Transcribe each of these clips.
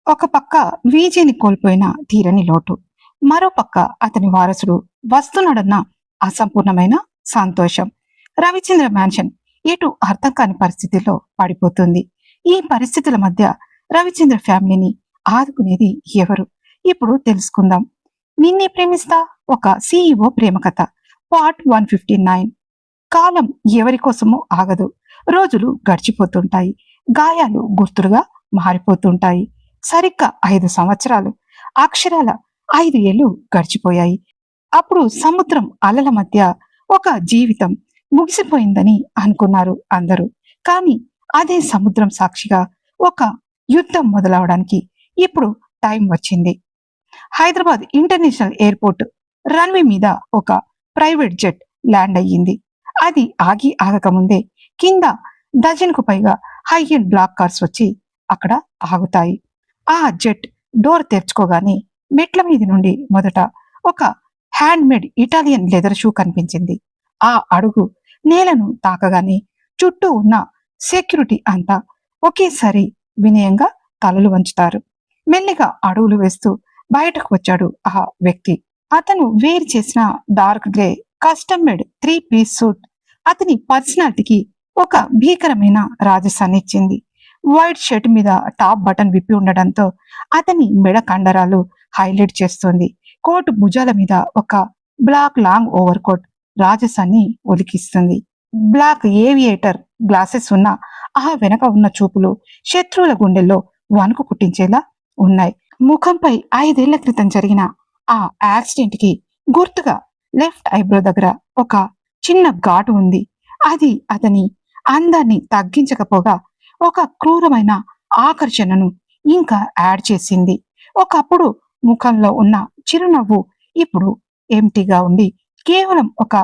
ఒక పక్క వీజీని కోల్పోయిన తీరని లోటు, మరో పక్క అతని వారసుడు వస్తున్నాడన్న అసంపూర్ణమైన సంతోషం. రవిచంద్ర మ్యాన్షన్ ఎటు అర్థం కాని పరిస్థితిలో పడిపోతుంది. ఈ పరిస్థితుల మధ్య రవిచంద్ర ఫ్యామిలీని ఆదుకునేది ఎవరు? ఇప్పుడు తెలుసుకుందాం. నిన్నే ప్రేమిస్తా, ఒక సిఇఓ ప్రేమ కథ, పార్ట్ 159. కాలం ఎవరి కోసమో ఆగదు. రోజులు గడిచిపోతుంటాయి, గాయాలు గుర్తులుగా మారిపోతుంటాయి. సరిగ్గా 5 సంవత్సరాలు, అక్షరాల 5 ఏళ్ళు గడిచిపోయాయి. అప్పుడు సముద్రం అలల మధ్య ఒక జీవితం ముగిసిపోయిందని అనుకున్నారు అందరూ. కానీ అదే సముద్రం సాక్షిగా ఒక యుద్ధం మొదలవడానికి ఇప్పుడు టైం వచ్చింది. హైదరాబాద్ ఇంటర్నేషనల్ ఎయిర్పోర్ట్ రన్వే మీద ఒక ప్రైవేట్ జెట్ ల్యాండ్ అయ్యింది. అది ఆగకముందే కింద డజన్కు పైగా హై ఎండ్ బ్లాక్ కార్స్ వచ్చి అక్కడ ఆగుతాయి. ఆ జెట్ డోర్ తెరుచుకోగానే మెట్ల మీద నుండి మొదట ఒక hand made Italian leather shoe కనిపించింది. ఆ అడుగు నేలను తాకగానే చుట్టూ ఉన్న సెక్యూరిటీ అంతా ఒకేసారి వినయంగా తలలు వంచుతారు. మెల్లిగా అడుగులు వేస్తూ బయటకు వచ్చాడు ఆ వ్యక్తి. అతను వేరు చేసిన dark grey custom made 3 piece suit అతని పర్సనాలిటీకి ఒక భీకరమైన రాజసాన్ని ఇచ్చింది. వైట్ షర్ట్ మీద టాప్ బటన్ విప్పి ఉండడంతో అతని మెడ కండరాలు హైలైట్ చేస్తుంది. కోట్ భుజాల మీద ఒక బ్లాక్ లాంగ్ ఓవర్ కోట్ రాజసాన్ని ఒలికిస్తుంది. బ్లాక్ ఏవియేటర్ గ్లాసెస్ ఉన్న ఆ వెనక ఉన్న చూపులు శత్రువుల గుండెల్లో వణుకు పుట్టించేలా ఉన్నాయి. ముఖంపై 5 ఏళ్ల క్రితం జరిగిన ఆ యాక్సిడెంట్ కి గుర్తుగా లెఫ్ట్ ఐబ్రో దగ్గర ఒక చిన్న ఘాటు ఉంది. అది అతని అందాన్ని తగ్గించకపోగా ఒక క్రూరమైన ఆకర్షణను ఇంకా యాడ్ చేసింది. ఒకప్పుడు ముఖంలో ఉన్న చిరునవ్వు ఇప్పుడు ఎంటీగా ఉండి కేవలం ఒక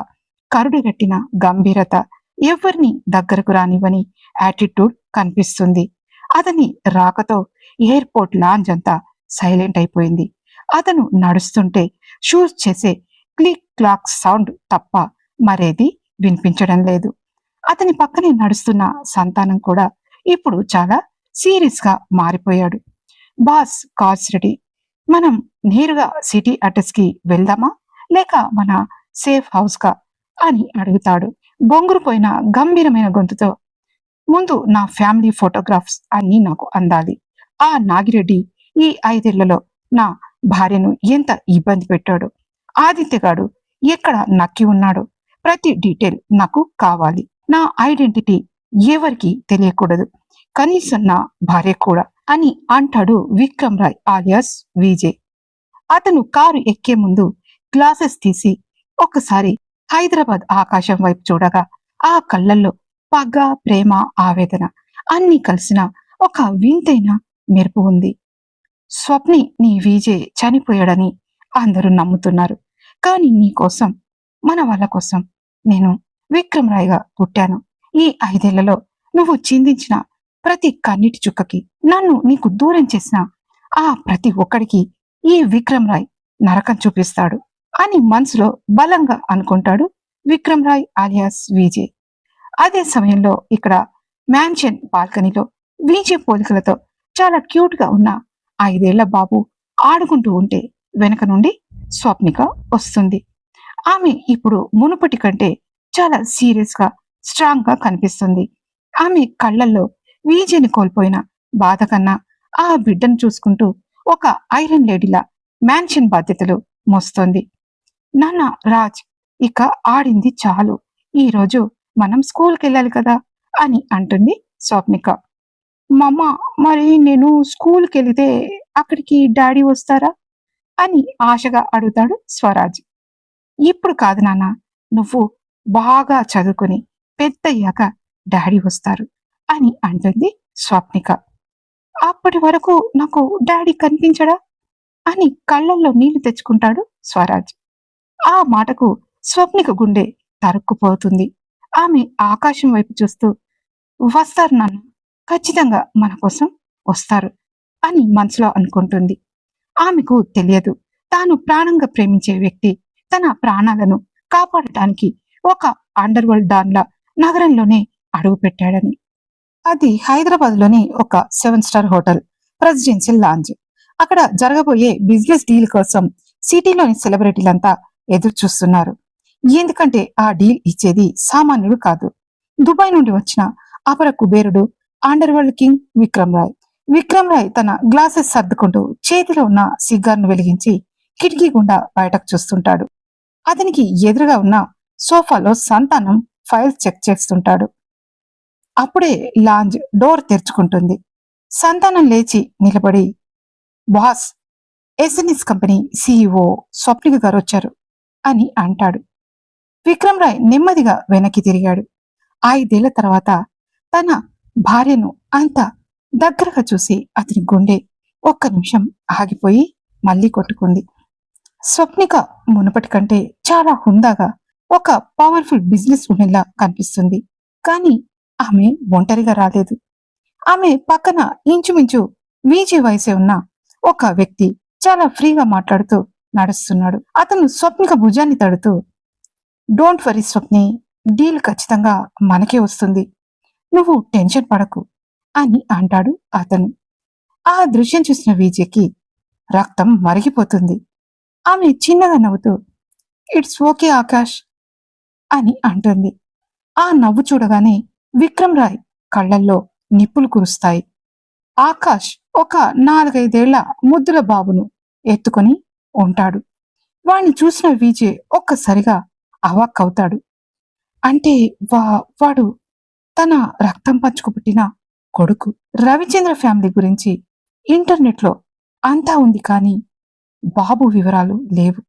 కరుడుగట్టిన గంభీరత, ఎవరిని దగ్గరకు రానివ్వని యాటిట్యూడ్ కనిపిస్తుంది. అతని రాకతో ఎయిర్పోర్ట్ లాంజ్ అంతా సైలెంట్ అయిపోయింది. అతను నడుస్తుంటే షూస్ చేసే క్లిక్ క్లాక్ సౌండ్ తప్ప మరేది వినిపించడం లేదు. అతని పక్కనే నడుస్తున్న సంతానం కూడా ఇప్పుడు చాలా సీరియస్ గా మారిపోయాడు. బాస్, కార్స్ రెడీ, మనం నేరుగా సిటీ అడ్రస్ కి వెళ్దామా లేక మన సేఫ్ హౌస్ కా అని అడుగుతాడు బొంగురుపోయిన గంభీరమైన గొంతుతో. ముందు నా ఫ్యామిలీ ఫోటోగ్రాఫ్స్ అన్ని నాకు అందాలి. ఆ నాగిరెడ్డి ఈ 5 ఏళ్లలో నా భార్యను ఎంత ఇబ్బంది పెట్టాడో, ఆదిత్యగాడు ఎక్కడ నక్కి ఉన్నాడో ప్రతి డీటెయిల్ నాకు కావాలి. నా ఐడెంటిటీ ఎవరికి తెలియకూడదు, కనీసం నా భార్య కూడా అని అంటాడు విక్రమ్ రాయ్ ఆలియాస్ విజయ్. అతను కారు ఎక్కే ముందు గ్లాసెస్ తీసి ఒక్కసారి హైదరాబాద్ ఆకాశం వైపు చూడగా ఆ కళ్ళల్లో పగ, ప్రేమ, ఆవేదన అన్ని కలిసిన ఒక వింతైన మెరుపు ఉంది. స్వప్ని, నీ విజయ్ చనిపోయాడని అందరూ నమ్ముతున్నారు. కానీ నీ కోసం, మన వాళ్ళ కోసం నేను విక్రమ్ రాయ్గా పుట్టాను. ఈ 5 ఏళ్లలో నువ్వు చిందించిన ప్రతి కన్నీటి చుక్కకి, నన్ను నీకు దూరం చేసిన ఆ ప్రతి ఒక్కడికి ఈ విక్రమ్ రాయ్ నరకం చూపిస్తాడు అని మనసులో బలంగా అనుకుంటాడు విక్రమ్ రాయ్ ఆలియాస్ విజయ్. అదే సమయంలో ఇక్కడ మ్యాన్షన్ బాల్కనీలో విజయ్ పోలికలతో చాలా క్యూట్ గా ఉన్న 5 ఏళ్ల బాబు ఆడుకుంటూ ఉంటే వెనక నుండి స్వప్నిక వస్తుంది. ఆమె ఇప్పుడు మునుపటి కంటే చాలా సీరియస్ గా, స్ట్రాంగ్ గా కనిపిస్తుంది. ఆమె కళ్ళల్లో విజయ్ని కోల్పోయిన బాధ కన్నా ఆ బిడ్డను చూసుకుంటూ ఒక ఐరన్ లేడీలా మ్యాన్షన్ బాధ్యతలు మోస్తోంది. నాన్న రాజ్, ఇక ఆడింది చాలు, ఈ రోజు మనం స్కూల్కి వెళ్ళాలి కదా అని అంటుంది స్వప్నిక. మమ్మ, మరి నేను స్కూల్కి వెళితే అక్కడికి డాడీ వస్తారా అని ఆశగా అడుగుతాడు స్వరాజ్. ఇప్పుడు కాదు నాన్న, నువ్వు బాగా చదువుకుని పెద్దయ్యాక డాడీ వస్తారు అని అంటుంది స్వప్నిక. అప్పటి వరకు నాకు డాడీ కనిపించడా అని కళ్ళల్లో నీళ్లు తెచ్చుకుంటాడు స్వరాజ్. ఆ మాటకు స్వప్నిక గుండె తరుక్కుపోతుంది. ఆమె ఆకాశం వైపు చూస్తూ, వస్తారు నాన్న, ఖచ్చితంగా మన కోసం వస్తారు అని మనసులో అనుకుంటుంది. ఆమెకు తెలియదు, తాను ప్రాణంగా ప్రేమించే వ్యక్తి తన ప్రాణాలను కాపాడటానికి ఒక అండర్ వరల్డ్ డాన్ల నగరంలోనే అడుగు పెట్టాడని. అది హైదరాబాద్ లోని ఒక 7 స్టార్ హోటల్. Presidential lounge. అక్కడ జరగబోయే బిజినెస్ డీల్ కోసం సిటీలోని సెలబ్రిటీలంతా ఎదురు చూస్తున్నారు. ఎందుకంటే ఆ డీల్ ఇచ్చేది సామాన్యుడు కాదు, దుబాయ్ నుండి వచ్చిన అపర కుబేరుడు, underworld king Vikram Roy. Vikram Roy తన గ్లాసెస్ సర్దుకుంటూ చేతిలో ఉన్న సిగార్ను వెలిగించి కిటికీ గుండా బయటకు చూస్తుంటాడు. అతనికి ఎదురుగా ఉన్న సోఫాలో సంతానం ఫైల్స్ చెక్ చేస్తుంటాడు. అప్పుడే లాంజ్ డోర్ తెరుచుకుంటుంది. సంతానం లేచి నిలబడి, boss, SNS company CEO Swapnika గారు వచ్చారు అని అంటాడు. విక్రమ్ రాయ్ నెమ్మదిగా వెనక్కి తిరిగాడు. 5 ఏళ్ల తర్వాత తన భార్యను అంత దగ్గరగా చూసి అతని గుండె ఒక్క నిమిషం ఆగిపోయి మళ్ళీ కొట్టుకుంది. స్వప్నిక మునుపటి కంటే చాలా హుందాగా ఒక పవర్ఫుల్ బిజినెస్ ఉమెన్లా కనిపిస్తుంది. కానీ ఆమె ఒంటరిగా రాలేదు. ఆమె పక్కన ఇంచుమించు వీజీ వయసే ఉన్న ఒక వ్యక్తి చాలా ఫ్రీగా మాట్లాడుతూ నడుస్తున్నాడు. అతను స్వప్నిక భుజాన్ని తడుతూ, డోంట్ వరీ స్వప్ని, డీల్ ఖచ్చితంగా మనకే వస్తుంది, నువ్వు టెన్షన్ పడకు అని అంటాడు అతను. ఆ దృశ్యం చూసిన విజయ్కి రక్తం మరిగిపోతుంది. ఆమె చిన్నగా నవ్వుతూ, ఇట్స్ ఓకే ఆకాష్ అని అంటుంది. ఆ నవ్వు చూడగానే విక్రమ్ రాయ్ కళ్ళల్లో నిప్పులు కురుస్తాయి. ఆకాష్ ఒక 4-5 ఏళ్ల ముద్దుల బాబును ఎత్తుకొని ఉంటాడు. వాణ్ణి చూసిన విజయ్ ఒక్కసారిగా అవాక్కవుతాడు. అంటే వాడు తన రక్తం పంచుకు పుట్టిన కొడుకు. రవిచంద్ర ఫ్యామిలీ గురించి ఇంటర్నెట్లో అంతా ఉంది, కానీ బాబు వివరాలు లేవు.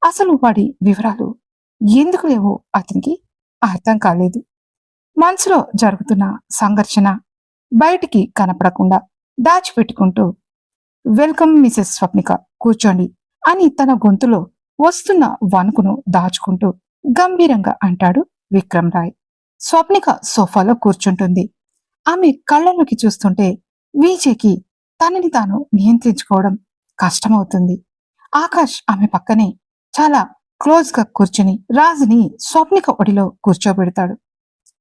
అసలు వాడి వివరాలు ఎందుకు లేవో అతనికి అర్థం కాలేదు. మనసులో జరుగుతున్న సంఘర్షణ బయటికి కనపడకుండా దాచిపెట్టుకుంటూ, వెల్కమ్ మిసెస్ స్వప్నిక, కూర్చోండి అని తన గొంతులో వస్తున్న వణుకును దాచుకుంటూ గంభీరంగా అంటాడు విక్రమ్ రాయ్. స్వప్నిక సోఫాలో కూర్చుంటుంది. ఆమె కళ్ళలోకి చూస్తుంటే విజయ్కి తనని తాను నియంత్రించుకోవడం కష్టమవుతుంది. ఆకాష్ ఆమె పక్కనే చాలా క్లోజ్ గా కూర్చుని రాజుని స్వప్నిక ఒడిలో కూర్చోబెడతాడు.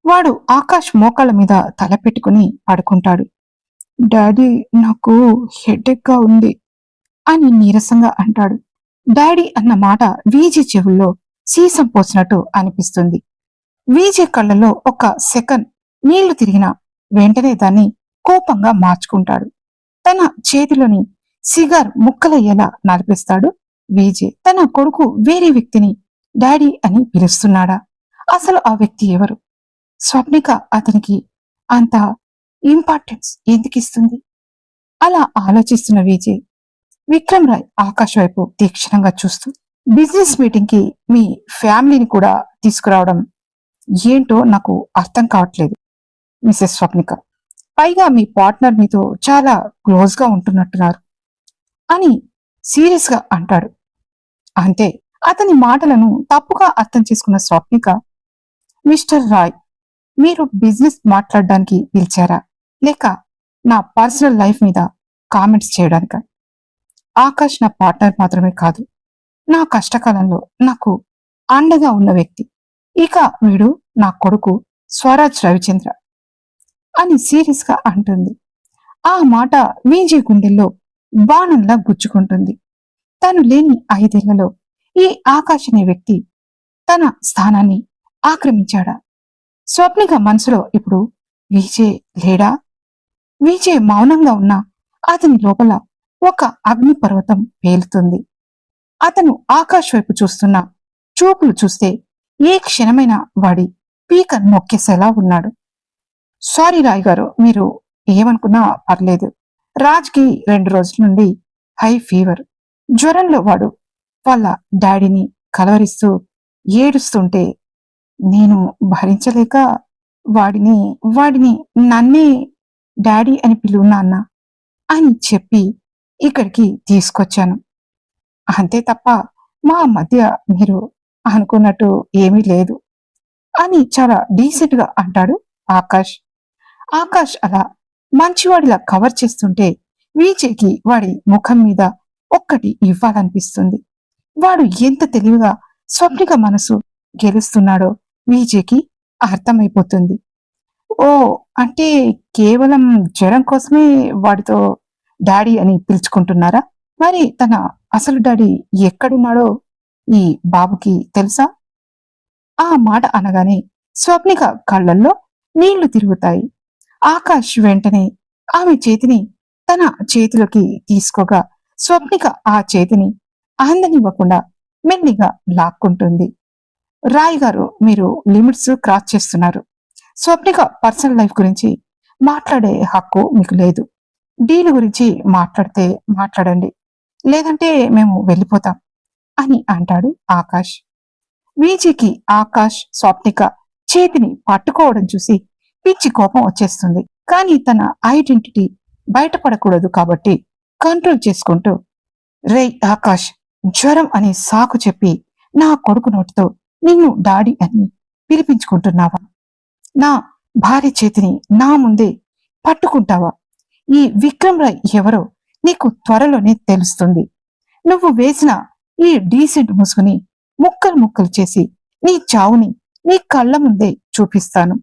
వాడు ఆకాష్ మోకాళ్ళ మీద తల పెట్టుకుని పడుకుంటాడు. డాడీ, నాకు హెడేక్ గా ఉంది అని నీరసంగా అంటాడు. డాడీ అన్న మాట విజయ్ చెవుల్లో సీసం పోసినట్టు అనిపిస్తుంది. విజయ్ కళ్ళలో ఒక సెకండ్ నీళ్లు తిరిగిన వెంటనే దాన్ని కోపంగా మార్చుకుంటాడు. తన చేతిలోని సిగార్ ముక్కలయ్యేలా నలిపిస్తాడు విజయ్. తన కొడుకు వేరే వ్యక్తిని డాడీ అని పిలుస్తున్నాడా? అసలు ఆ వ్యక్తి ఎవరు? స్వప్నిక అతనికి అంత ఇంపార్టెన్స్ ఎందుకు ఇస్తుంది? అలా ఆలోచిస్తున్న విజయ్ విక్రమ్ రాయ్ ఆకాష్ వైపు తీక్షణంగా చూస్తూ, బిజినెస్ మీటింగ్ కి మీ ఫ్యామిలీని కూడా తీసుకురావడం ఏంటో నాకు అర్థం కావట్లేదు మిసెస్ స్వప్నిక. పైగా మీ పార్ట్నర్ మీతో చాలా క్లోజ్ గా ఉంటున్నట్టున్నారు అని సీరియస్ గా అంటాడు. అంతే, అతని మాటలను తప్పుగా అర్థం చేసుకున్న స్వప్నిక, మిస్టర్ రాయ్, మీరు బిజినెస్ మాట్లాడడానికి పిలిచారా, లేక నా పర్సనల్ లైఫ్ మీద కామెంట్స్ చేయడానిక? ఆకాష్ నా పార్ట్నర్ మాత్రమే కాదు, నా కష్టకాలంలో నాకు అండగా ఉన్న వ్యక్తి. ఇక వీడు నా కొడుకు స్వరాజ్ రవిచంద్ర అని సీరియస్ గా అంటుంది. ఆ మాట విజయ్ గుండెల్లో బాణంలా గుచ్చుకుంటుంది. తను లేని 5 ఏళ్లలో ఈ ఆకాష్ అనే వ్యక్తి తన స్థానాన్ని ఆక్రమించాడా? స్వప్నిక మనసులో ఇప్పుడు విజయ్ లేడా? విజయ్ మౌనంగా ఉన్నా అతని లోపల ఒక అగ్ని పర్వతం పేలుతుంది. అతను ఆకాష్ వైపు చూస్తున్న చూపులు చూస్తే ఏ క్షణమైన వాడి పీక నొక్కేసేలా ఉన్నాడు. సారీ రాయ్ గారు, మీరు ఏమనుకున్నా పర్లేదు. రాజ్కి 2 రోజుల నుండి హై ఫీవర్. జ్వరంలో వాడు వాళ్ళ డాడీని కలవరిస్తూ ఏడుస్తుంటే నేను భరించలేక వాడిని నన్నే డాడీ అని పిలువు నాన్న అని చెప్పి ఇక్కడికి తీసుకొచ్చాను. అంతే తప్ప మా మధ్య మీరు అనుకున్నట్టు ఏమీ లేదు అని చాలా డీసెంట్ గా అంటాడు ఆకాష్. ఆకాష్ అలా మంచివాడిలా కవర్ చేస్తుంటే విజయ్కి వాడి ముఖం మీద ఒక్కటి ఇవ్వాలనిపిస్తుంది. వాడు ఎంత తెలివిగా స్వప్నిక మనసు గెలుస్తున్నాడో విజయ్కి అర్థమైపోతుంది. ఓ, అంటే కేవలం జ్వరం కోసమే వాడితో డాడీ అని పిలుచుకుంటున్నారా? మరి తన అసలు డాడీ ఎక్కడున్నాడో ఈ బాబుకి తెలుసా? ఆ మాట అనగానే స్వప్నిక కళ్ళల్లో నీళ్లు తిరుగుతాయి. ఆకాష్ వెంటనే ఆమె చేతిని తన చేతిలోకి తీసుకోగా స్వప్నిక ఆ చేతిని అందనివ్వకుండా మెల్లిగా లాక్కుంటుంది. రాయ్ గారు, మీరు లిమిట్స్ క్రాస్ చేస్తున్నారు. స్వప్నిక పర్సనల్ లైఫ్ గురించి మాట్లాడే హక్కు మీకు లేదు. డీల్ గురించి మాట్లాడితే మాట్లాడండి, లేదంటే మేము వెళ్ళిపోతాం అని అంటాడు ఆకాష్. వీజీకి ఆకాష్ స్వప్నిక చేతిని పట్టుకోవడం చూసి పిచ్చి కోపం వచ్చేస్తుంది. కానీ తన ఐడెంటిటీ బయటపడకూడదు కాబట్టి కంట్రోల్ చేసుకుంటూ, రేయ్ ఆకాష్, జ్వరం అని సాకు చెప్పి నా కొడుకు నోటితో నిన్ను డాడీ అని పిలిపించుకుంటున్నావా? నా భార్య చేతిని నా ముందే పట్టుకుంటావా? ఈ విక్రమ్ రాయ్ ఎవరో నీకు త్వరలోనే తెలుస్తుంది. నువ్వు వేసిన ఈ డీసెంట్ ముసుగుని ముక్కలు ముక్కలు చేసి నీ చావుని నీ కళ్ళ ముందే చూపిస్తాను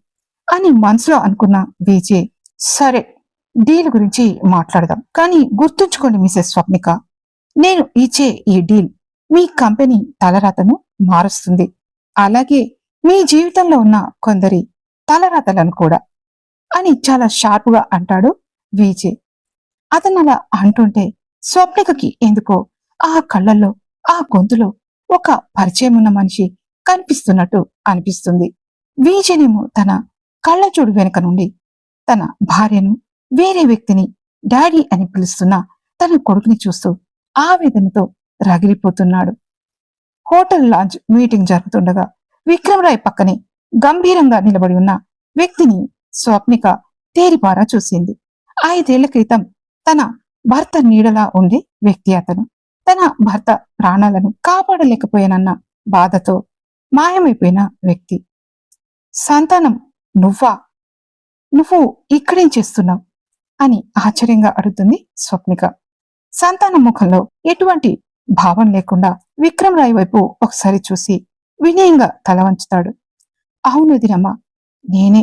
అని మనసులో అనుకున్న విజయ్, సరే డీల్ గురించి మాట్లాడదాం, కానీ గుర్తుంచుకోండి మిసెస్ స్వప్నిక, నేను ఇచ్చే ఈ డీల్ మీ కంపెనీ తలరాతను మారుస్తుంది, అలాగే మీ జీవితంలో ఉన్న కొందరి తలరాతలను కూడా అని చాలా షార్ప్గా అంటాడు విజయ్. అతను అలా అంటుంటే స్వప్నికకి ఎందుకో ఆ కళ్ళల్లో ఆ గొంతులో ఒక పరిచయం ఉన్న మనిషి కనిపిస్తున్నట్టు అనిపిస్తుంది. విజయనేమో తన కళ్ళ చూడు వెనుక నుండి తన భార్యను వేరే వ్యక్తిని డాడీ అని పిలుస్తున్న తన కొడుకుని చూస్తూ ఆవేదనతో రగిలిపోతున్నాడు. హోటల్ లాంచ్ మీటింగ్ జరుగుతుండగా విక్రమ్ రాయ్ పక్కనే గంభీరంగా నిలబడి ఉన్న వ్యక్తిని స్వప్నిక తేరిపారా చూసింది. 5 ఏళ్ల క్రితం తన భర్త నీడలా ఉండే వ్యక్తి అతను. తన భర్త ప్రాణాలను కాపాడలేకపోయానన్న బాధతో మాయమైపోయిన వ్యక్తి. సంతానం నువ్వా? నువ్వు ఇక్కడేం చేస్తున్నావు అని ఆశ్చర్యంగా అడుగుతుంది స్వప్నిక. సంతానం ముఖంలో ఎటువంటి భావం లేకుండా విక్రమ్ రాయ్ వైపు ఒకసారి చూసి వినయంగా తల వంచుతాడు. అవును వదినమ్మ, నేనే.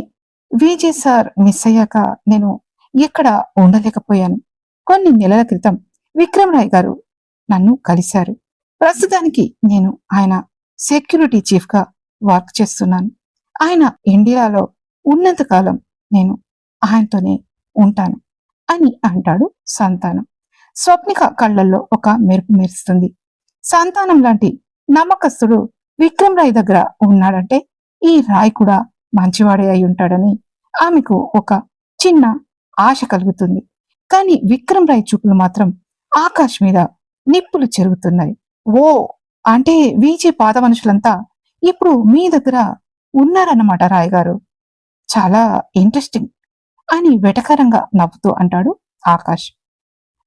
విజయ్ సార్ మిస్ అయ్యాక నేను ఎక్కడ ఉండలేకపోయాను. కొన్ని నెలల క్రితం విక్రమ్ రాయ్ గారు నన్ను కలిశారు. ప్రస్తుతానికి నేను ఆయన సెక్యూరిటీ చీఫ్ గా వర్క్ చేస్తున్నాను. ఆయన ఇండియాలో ఉన్నంత కాలం నేను ఆయనతోనే ఉంటాను అని అంటాడు సంతానం. స్వప్నిక కళ్ళల్లో ఒక మెరుపు మెరుస్తుంది. సంతానం లాంటి నమ్మకస్తుడు విక్రమ్ రాయ్ దగ్గర ఉన్నాడంటే ఈ రాయ్ కూడా మంచివాడే అయి ఉంటాడని ఆమెకు ఒక చిన్న ఆశ కలుగుతుంది. కానీ విక్రమ్ రాయ్ చూపులు మాత్రం ఆకాష్ మీద నిప్పులు చెరుగుతున్నాయి. ఓ, అంటే వీచే పాత మనుషులంతా ఇప్పుడు మీ దగ్గర ఉన్నారన్నమాట రాయ్ గారు. చాలా ఇంట్రెస్టింగ్ అని వెటకారంగా నవ్వుతూ అంటాడు ఆకాష్.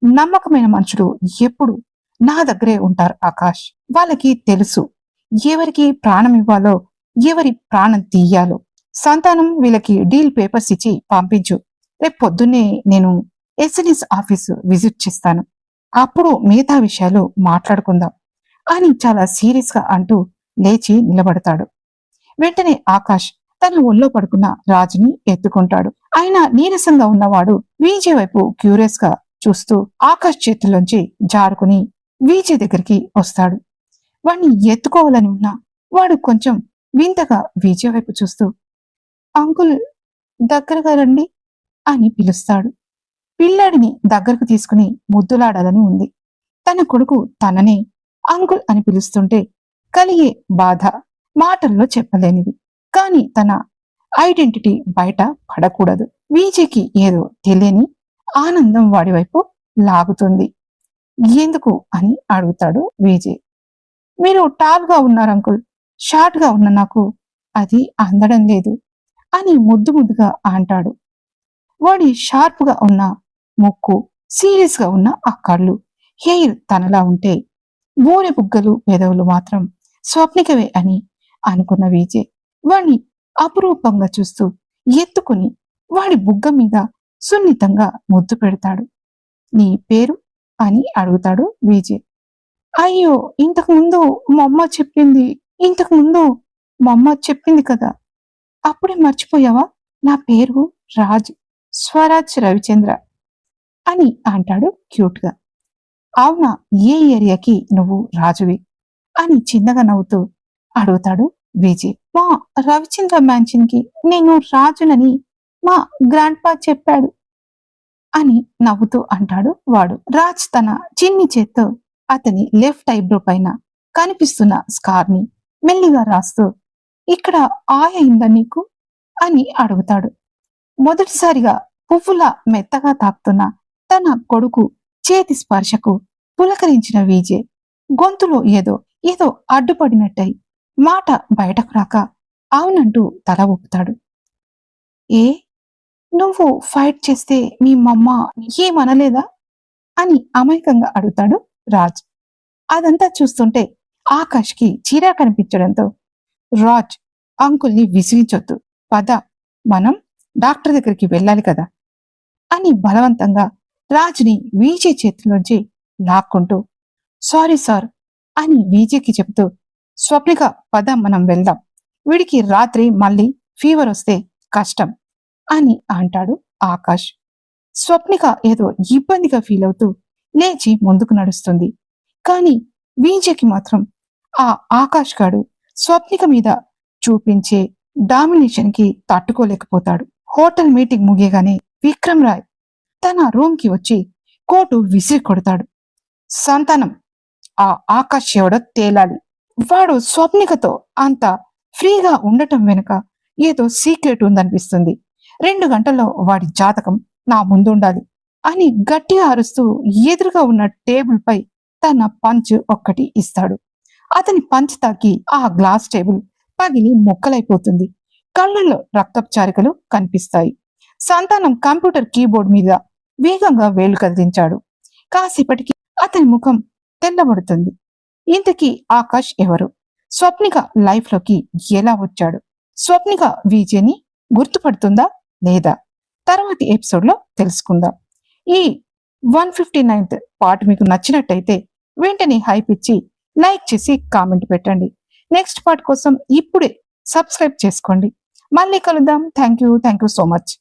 నమ్మకమైన మనుషులు ఎప్పుడు నా దగ్గరే ఉంటారు ఆకాష్. వాళ్ళకి తెలుసు ఎవరికి ప్రాణం ఇవ్వాలో, ఎవరి ప్రాణం తీయాలో. సంతానం, వీళ్ళకి డీల్ పేపర్స్ ఇచ్చి పంపించు. రేపు పొద్దున్నే నేను ఎస్ఎన్ఎస్ ఆఫీసు విజిట్ చేస్తాను. అప్పుడు మిగతా విషయాలు మాట్లాడుకుందాం అని చాలా సీరియస్ గా అంటూ లేచి నిలబడతాడు. వెంటనే ఆకాష్ తన ఒళ్ళో పడుకున్న రాజుని ఎత్తుకుంటాడు. ఆయన నీరసంగా ఉన్నవాడు విజయ్ వైపు క్యూరియస్ గా చూస్తూ ఆకాష్ చేతుల్లోంచి జారుకుని విజయ్ దగ్గరికి వస్తాడు. వాణ్ణి ఎత్తుకోవాలని ఉన్నా వాడు కొంచెం వింతగా విజయ్ వైపు చూస్తూ, అంకుల్ దగ్గరగా రండి అని పిలుస్తాడు. పిల్లాడిని దగ్గరకు తీసుకుని ముద్దులాడాలని ఉంది. తన కొడుకు తననే అంకుల్ అని పిలుస్తుంటే కలిగే బాధ మాటల్లో చెప్పలేనిది. కానీ తన ఐడెంటిటీ బయట పడకూడదు. విజయ్కి ఏదో తెలియని ఆనందం వాడి వైపు లాగుతుంది. ఎందుకు అని అడుగుతాడు విజయ్. మీరు టాల్ గా ఉన్నారు అంకుల్, షార్ట్ గా ఉన్న నాకు అది అందడం లేదు అని ముద్దు ముద్దుగా అంటాడు. వాడి షార్ప్ గా ఉన్న ముక్కు, సీరియస్ గా ఉన్న ఆ కళ్ళు, హెయిర్ తనలా ఉంటే బూరె బుగ్గలు, పెదవులు మాత్రం స్వప్నికవే అని అనుకున్న విజయ్ వాణ్ణి అపురూపంగా చూస్తూ ఎత్తుకుని వాడి బుగ్గ మీద సున్నితంగా ముద్దు పెడతాడు. నీ పేరు అని అడుగుతాడు విజయ్. అయ్యో, ఇంతకు ముందు మా అమ్మ చెప్పింది కదా, అప్పుడే మర్చిపోయావా? నా పేరు రాజ్, స్వరాజ్ రవిచంద్ర. అని అంటాడు క్యూట్ గా. అవునా, ఏ ఏరియాకి నువ్వు రాజువి అని చిన్నగా నవ్వుతూ అడుగుతాడు విజయ్. మా రవిచంద్ర మ్యాన్షన్ కి నేను రాజునని మా గ్రాండ్ పా చెప్పాడు అని నవ్వుతూ అంటాడు వాడు. రాజ్ తన చిన్ని చేత్తో అతని లెఫ్ట్ ఐబ్రో పైన కనిపిస్తున్న స్కార్ ని మెల్లిగా రాస్తూ, ఇక్కడ అయిందా నీకు అని అడుగుతాడు. మొదటిసారిగా పువ్వులా మెత్తగా తాకుతున్న తన కొడుకు చేతి స్పర్శకు పులకరించిన విజయ్ గొంతులో ఏదో ఏదో అడ్డుపడినట్టయి మాట బయటకు రాక అవునంటూ తల ఊపుతాడు. ఏ, నువ్వు ఫైట్ చేస్తే మీ మమ్మ ఏమనలేదా అని అమాయకంగా అడుగుతాడు రాజ్. అదంతా చూస్తుంటే ఆకాష్కి చీరా కనిపించడంతో, రాజ్, అంకుల్ని విసిగించొద్దు, పద, మనం డాక్టర్ దగ్గరికి వెళ్ళాలి కదా అని బలవంతంగా రాజ్ని విజయ్ చేతిలోంచి లాక్కుంటూ, సారీ సార్ అని విజయ్కి చెబుతూ, స్వప్నిక, పద మనం వెళ్దాం, వీడికి రాత్రి మళ్ళీ ఫీవర్ వస్తే కష్టం అని అంటాడు ఆకాష్. స్వప్నిక ఏదో ఇబ్బందిగా ఫీల్ అవుతూ లేచి ముందుకు నడుస్తుంది. కానీ విజయ్కి మాత్రం ఆ ఆకాష్ గాడు స్వప్నిక మీద చూపించే డామినేషన్ కి తట్టుకోలేకపోతాడు. హోటల్ మీటింగ్ ముగియగానే విక్రమ్ రాయ్ తన రూమ్ కి వచ్చి కోటు విసిరి కొడతాడు. సంతానం, ఆ ఆకాష్ ఎవడో తేలాలి. వాడు స్వప్నికతో అంత ఫ్రీగా ఉండటం వెనుక ఏదో సీక్రెట్ ఉందనిపిస్తుంది. 2 గంటల్లో వాడి జాతకం నా ముందుండాలి అని గట్టిగా అరుస్తూ ఎదురుగా ఉన్న టేబుల్ పై తన పంచ్ ఒక్కటి ఇస్తాడు. అతని పంచ్ తాకి ఆ గ్లాస్ టేబుల్ పగిలి ముక్కలైపోతుంది. కళ్ళల్లో రక్తపు చారికలు కనిపిస్తాయి. సంతానం కంప్యూటర్ కీబోర్డ్ మీద వేగంగా వేలు కదిలించాడు. కాసేపటికి అతని ముఖం తెల్లబడుతుంది. ఇంతకీ ఆకాష్ ఎవరు? స్వప్నిక లైఫ్ లోకి ఎలా వచ్చాడు? స్వప్నిక విజయ్ని గుర్తుపడుతుందా లేదా? తర్వాతి ఎపిసోడ్ లో తెలుసుకుందాం. ఈ 159th పార్ట్ మీకు నచ్చినట్టయితే వెంటనే హైప్ ఇచ్చి లైక్ చేసి కామెంట్ పెట్టండి. నెక్స్ట్ పార్ట్ కోసం ఇప్పుడే సబ్స్క్రైబ్ చేసుకోండి. మళ్ళీ కలుద్దాం. Thank you so much.